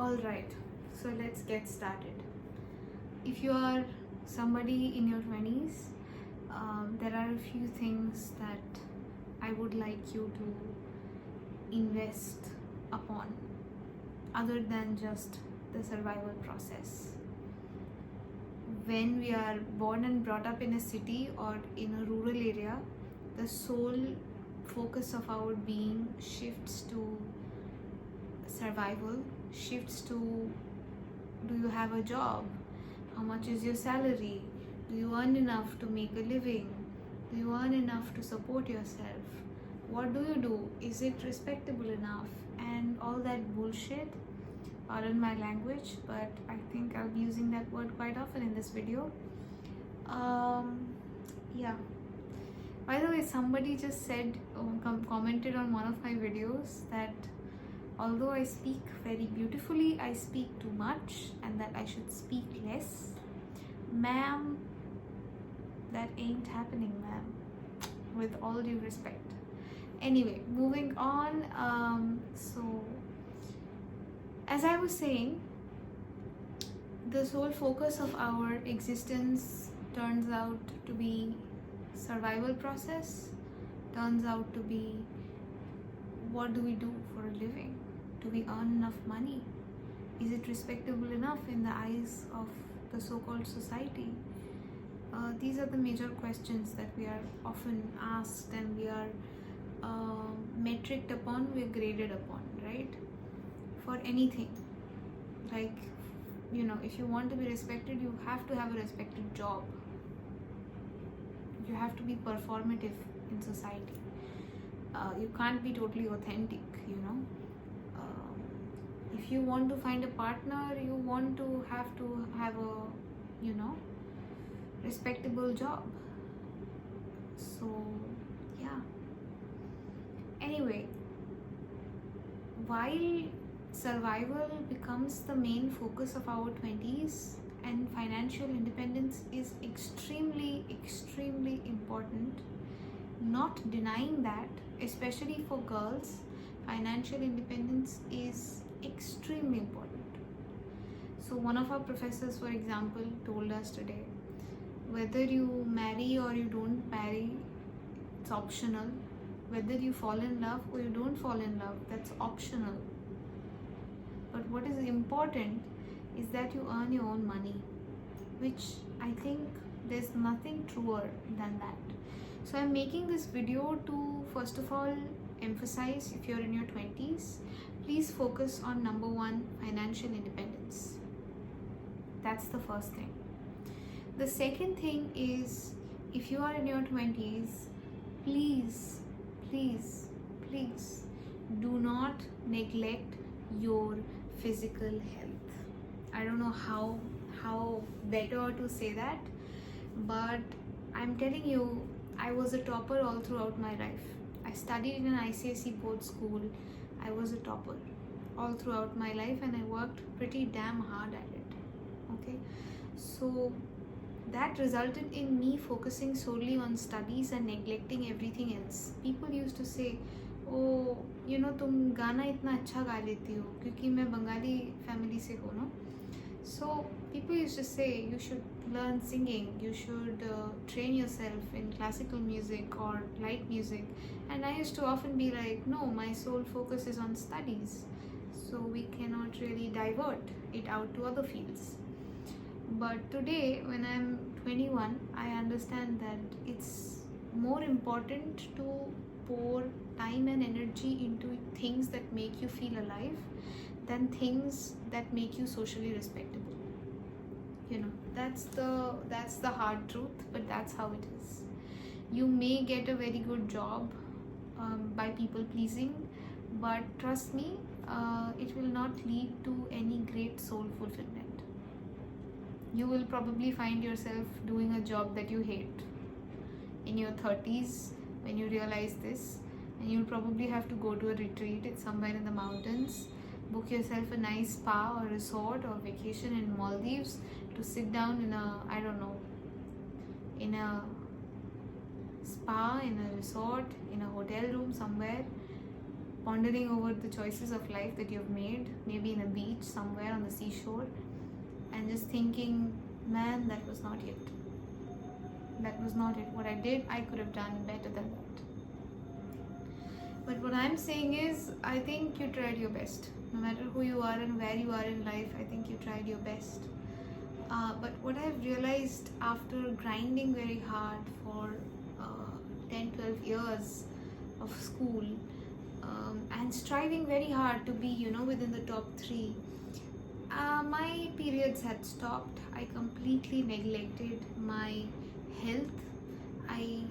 Alright, so let's get started. If you are somebody in your 20s, there are a few things that I would like you to invest upon other than just the survival process. When we are born and brought up in a city or in a rural area, the sole focus of our being shifts to survival, shifts to do you have a job? How much is your salary? Do you earn enough to make a living? Do you earn enough to support yourself? What do you do? Is it respectable enough? And all that bullshit. Pardon my language, but I think I'll be using that word quite often in this video. Yeah. By the way, somebody just said, commented on one of my videos that although I speak very beautifully, I speak too much and that I should speak less. Ma'am, that ain't happening, ma'am. With all due respect. Anyway, moving on. So, as I was saying, the sole focus of our existence turns out to be survival process, turns out to be what do we do for a living? Do we earn enough money? Is it respectable enough in the eyes of the so-called society? These are the major questions that we are often asked, and we are metriced upon, we are graded upon, right? For anything. Like, if you want to be respected, you have to have a respected job. You have to be performative in society. You can't be totally authentic, if you want to find a partner, you want to have a respectable job. So yeah, anyway, while survival becomes the main focus of our 20s and financial independence is extremely important, not denying that, especially for girls, financial independence is extremely important. So one of our professors, for example, told us today, whether you marry or you don't marry, it's optional. Whether you fall in love or you don't fall in love, that's optional. But what is important is that you earn your own money, which I think there's nothing truer than that. So I'm making this video to, first of all, emphasize, if you're in your 20s, please focus on number one, financial independence. That's the first thing. The second thing is, if you are in your 20s, please do not neglect your physical health. I don't know how better to say that, but I'm telling you, I was a topper all throughout my life. I studied in an ICSE board school. I was a topper all throughout my life, and I worked pretty damn hard at it. Okay, so that resulted in me focusing solely on studies and neglecting everything else. People used to say, oh, तुम गाना इतना अच्छा गा लेती हो, क्योंकि मैं Bengali family से हूँ ना. So people used to say you should learn singing, you should train yourself in classical music or light music, and I used to often be like, no, my sole focus is on studies, so we cannot really divert it out to other fields. But today, when I'm 21, I understand that it's more important to pour time and energy into things that make you feel alive than things that make you socially respectable. That's the hard truth, but that's how it is. You may get a very good job by people pleasing, but trust me, it will not lead to any great soul fulfillment. You will probably find yourself doing a job that you hate in your 30s when you realize this, and you'll probably have to go to a retreat. It's somewhere in the mountains. Book yourself a nice spa or resort or vacation in Maldives to sit down in a spa, in a resort, in a hotel room somewhere, pondering over the choices of life that you've made, maybe in a beach somewhere on the seashore, and just thinking, man, that was not it. That was not it. What I did, I could have done better than that. But what I'm saying is, I think you tried your best. No matter who you are and where you are in life, I think you tried your best. But what I've realized after grinding very hard for 10-12 years of school, and striving very hard to be, within the top 3, my periods had stopped. I completely neglected my health. I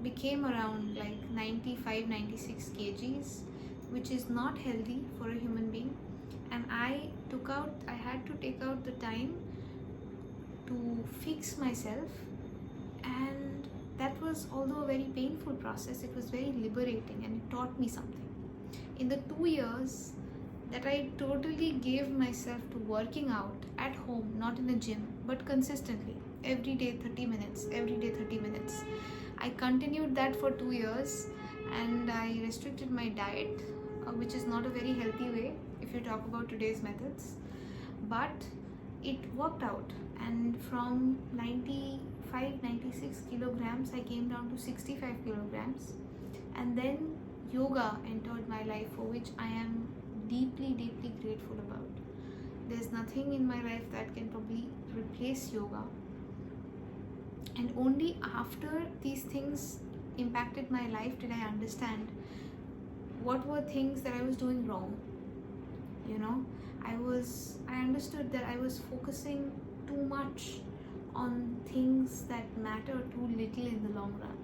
became around like 95-96 kgs, which is not healthy for a human being. And I had to take out the time to fix myself, and that was, although a very painful process, it was very liberating, and it taught me something. In the 2 years that I totally gave myself to working out at home, not in a gym, but consistently, every day 30 minutes, I continued that for 2 years, and I restricted my diet, which is not a very healthy way if you talk about today's methods, but it worked out. And from 95-96 kilograms, I came down to 65 kilograms. And then yoga entered my life, for which I am deeply grateful about. There's nothing in my life that can probably replace yoga. And only after these things impacted my life did I understand what were things that I was doing wrong. I understood that I was focusing too much on things that matter too little in the long run.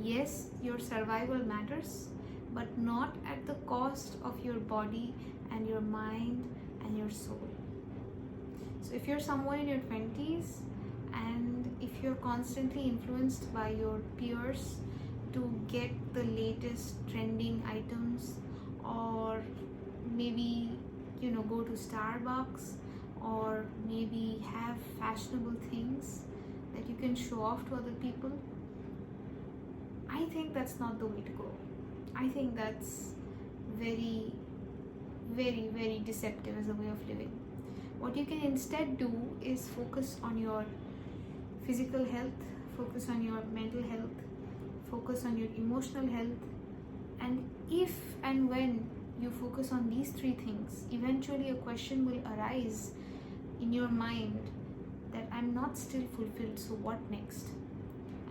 Yes, your survival matters, but not at the cost of your body and your mind and your soul. So if you're someone in your 20s, and if you're constantly influenced by your peers to get the latest trending items, or maybe go to Starbucks, or maybe have fashionable things that you can show off to other people, I think that's not the way to go. I think that's very deceptive as a way of living. What you can instead do is focus on your physical health, focus on your mental health, focus on your emotional health, and if and when you focus on these 3 things, eventually a question will arise in your mind that I'm not still fulfilled, so what next?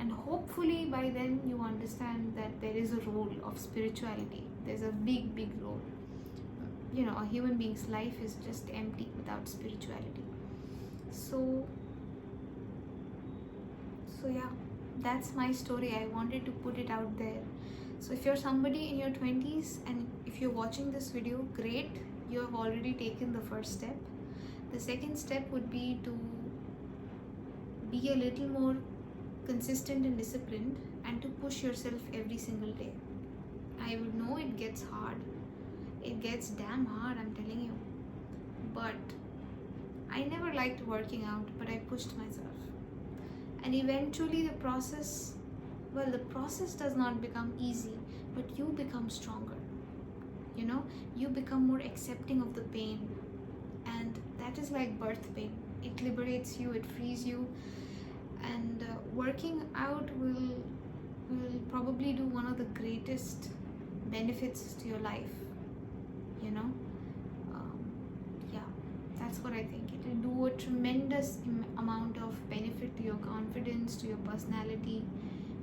And hopefully by then you understand that there is a role of spirituality. There's a big role. A human being's life is just empty without spirituality. So yeah, that's my story. I wanted to put it out there. So if you're somebody in your 20s and if you're watching this video, great, you have already taken the first step. The second step would be to be a little more consistent and disciplined, and to push yourself every single day. I would know it gets hard. It gets damn hard, I'm telling you. But I never liked working out, but I pushed myself. And eventually the process does not become easy, but you become stronger. You become more accepting of the pain. And that is like birth pain. It liberates you, it frees you. And working out will probably do one of the greatest benefits to your life. Yeah, that's what I think. It will do a tremendous amount of benefit to your confidence, to your personality,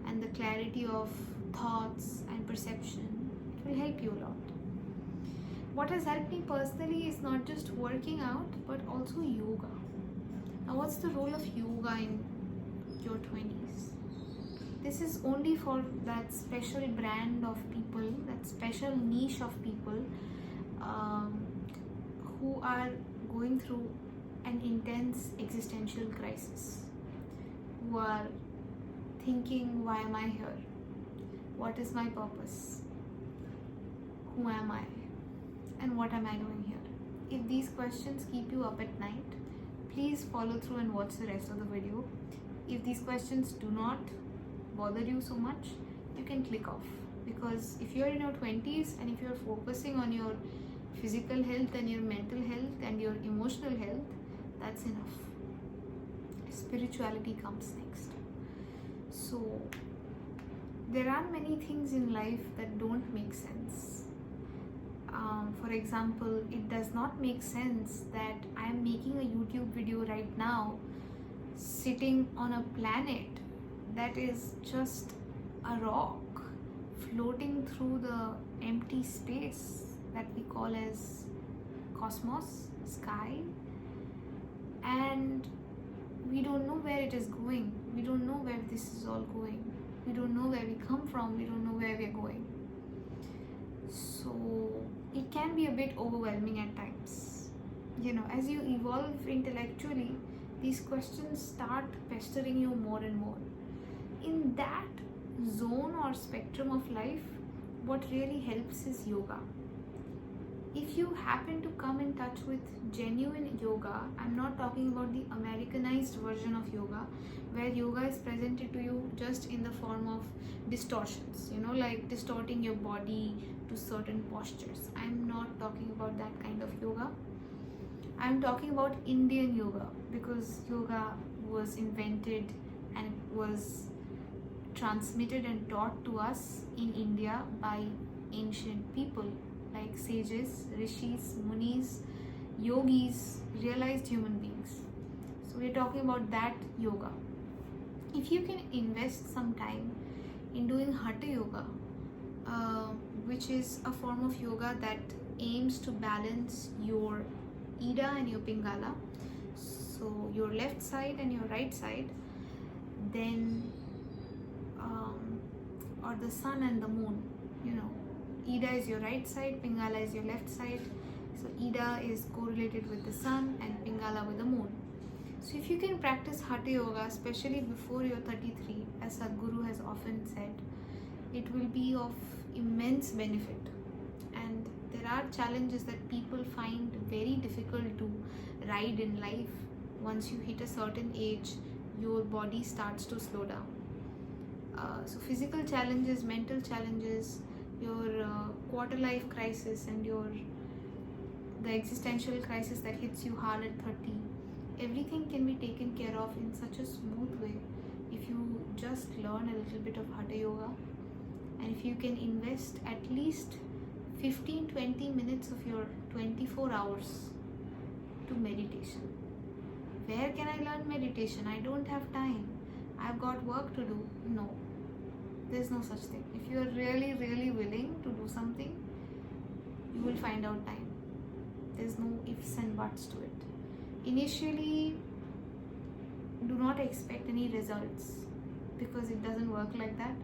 and the clarity of thoughts and perception. It will help you a lot. What has helped me personally is not just working out, but also yoga. Now, what's the role of yoga in your 20s? This is only for that special brand of people, that special niche of people who are going through an intense existential crisis, who are thinking, why am I here? What is my purpose? Who am I? And what am I doing here? If these questions keep you up at night, please follow through and watch the rest of the video. If these questions do not bother you so much, you can click off. Because if you're in your 20s and if you're focusing on your physical health and your mental health and your emotional health, that's enough. Spirituality comes next. So there are many things in life that don't make sense. For example, it does not make sense that I am making a YouTube video right now sitting on a planet that is just a rock floating through the empty space that we call as cosmos, sky, and we don't know where it is going. We don't know where this is all going. We don't know where we come from. We don't know where we are going. So it can be a bit overwhelming at times. As you evolve intellectually, these questions start pestering you more and more. In that zone or spectrum of life, what really helps is yoga. If you happen to come in touch with genuine yoga, I'm not talking about the Americanized version of yoga, where yoga is presented to you just in the form of distortions, like distorting your body to certain postures. I'm not talking about that kind of yoga. I'm talking about Indian yoga, because yoga was invented and it was transmitted and taught to us in India by ancient people like sages, rishis, munis, yogis, realized human beings. So we're talking about that yoga. If you can invest some time in doing Hatha yoga, which is a form of yoga that aims to balance your Ida and your Pingala, so your left side and your right side, then or the sun and the moon, Ida is your right side, Pingala is your left side. So Ida is correlated with the sun and Pingala with the moon. So if you can practice Hatha yoga, especially before you're 33, as Sadhguru has often said, it will be of immense benefit. And there are challenges that people find very difficult to ride in life. Once you hit a certain age, your body starts to slow down. So physical challenges, mental challenges, your quarter life crisis, and the existential crisis that hits you hard at 30, everything can be taken care of in such a smooth way if you just learn a little bit of Hatha yoga, and if you can invest at least 15-20 minutes of your 24 hours to meditation. Where can I learn meditation? I don't have time. I've got work to do. No, there's no such thing. If you're really, really willing to do something, you will find out time. There's no ifs and buts to it. Initially, do not expect any results, because it doesn't work like that.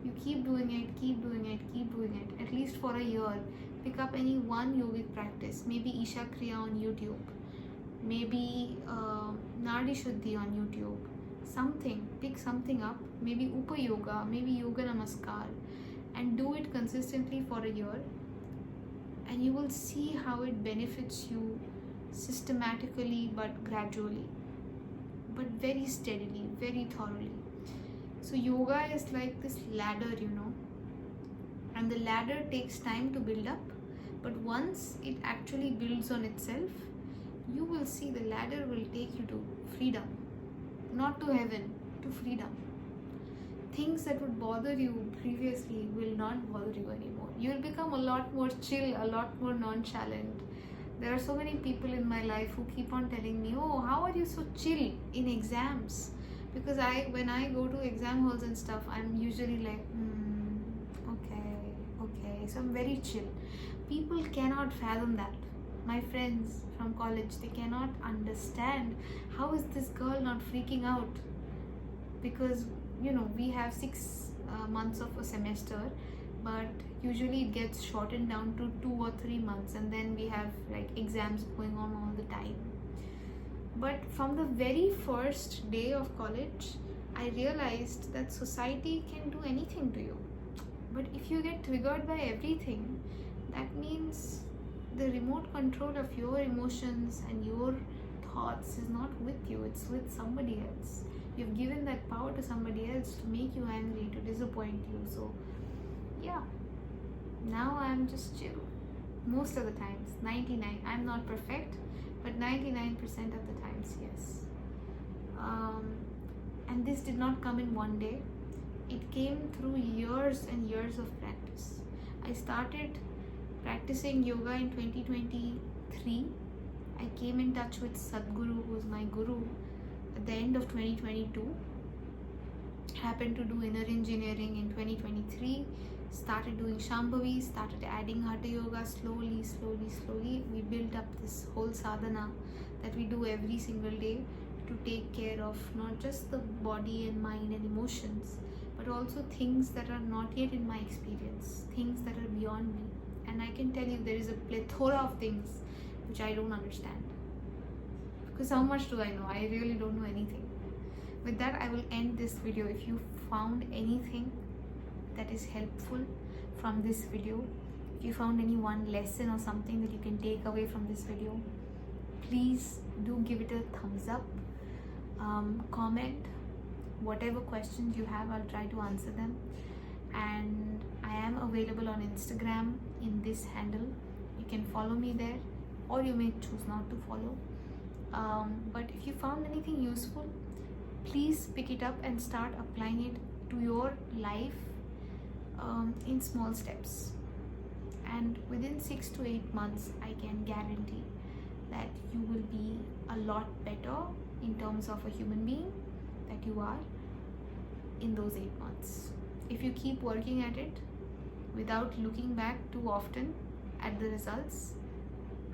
You keep doing it, keep doing it, keep doing it, at least for a year. Pick up any one yogic practice, maybe Isha Kriya on YouTube, maybe Nadi Shuddhi on YouTube. Pick something up, maybe Upa Yoga, maybe Yoga Namaskar, and do it consistently for a year, and you will see how it benefits you systematically but gradually, but very steadily, very thoroughly. So yoga is like this ladder, and the ladder takes time to build up, but once it actually builds on itself, you will see the ladder will take you to freedom. Not to heaven, to freedom. Things that would bother you previously will not bother you anymore. You will become a lot more chill, a lot more nonchalant. There are so many people in my life who keep on telling me, oh, how are you so chill in exams? Because when I go to exam halls and stuff, I'm usually like, okay. So I'm very chill. People cannot fathom that. My friends from college, they cannot understand how is this girl not freaking out, because we have 6 months of a semester, but usually it gets shortened down to 2 or 3 months, and then we have like exams going on all the time. But from the very first day of college, I realized that society can do anything to you, but if you get triggered by everything, that means the remote control of your emotions and your thoughts is not with you, it's with somebody else. You've given that power to somebody else to make you angry, to disappoint you. So yeah, now I'm just chill most of the times. 99, I'm not perfect, but 99% of the times, yes. And this did not come in one day. It came through years and years of practice. I started practicing yoga in 2023. I came in touch with Sadhguru, who was my guru, at the end of 2022. Happened to do inner engineering in 2023. Started doing Shambhavi, started adding Hatha Yoga slowly. We built up this whole sadhana that we do every single day to take care of not just the body and mind and emotions, but also things that are not yet in my experience, things that are beyond me. And I can tell you there is a plethora of things which I don't understand. Because how much do I know? I really don't know anything. With that, I will end this video. If you found anything that is helpful from this video, if you found any one lesson or something that you can take away from this video, please do give it a thumbs up. Comment whatever questions you have, I'll try to answer them. And I am available on Instagram in this handle. You can follow me there, or you may choose not to follow. But if you found anything useful, please pick it up and start applying it to your life in small steps. And within 6 to 8 months, I can guarantee that you will be a lot better in terms of a human being that you are in those 8 months. If you keep working at it without looking back too often at the results,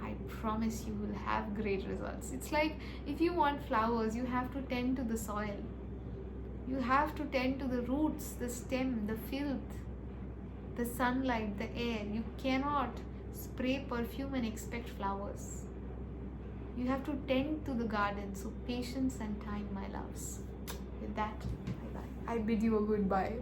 I promise you will have great results. It's like if you want flowers, you have to tend to the soil. You have to tend to the roots, the stem, the filth, the sunlight, the air. You cannot spray perfume and expect flowers. You have to tend to the garden. So patience and time, my loves. With that, I bid you a goodbye.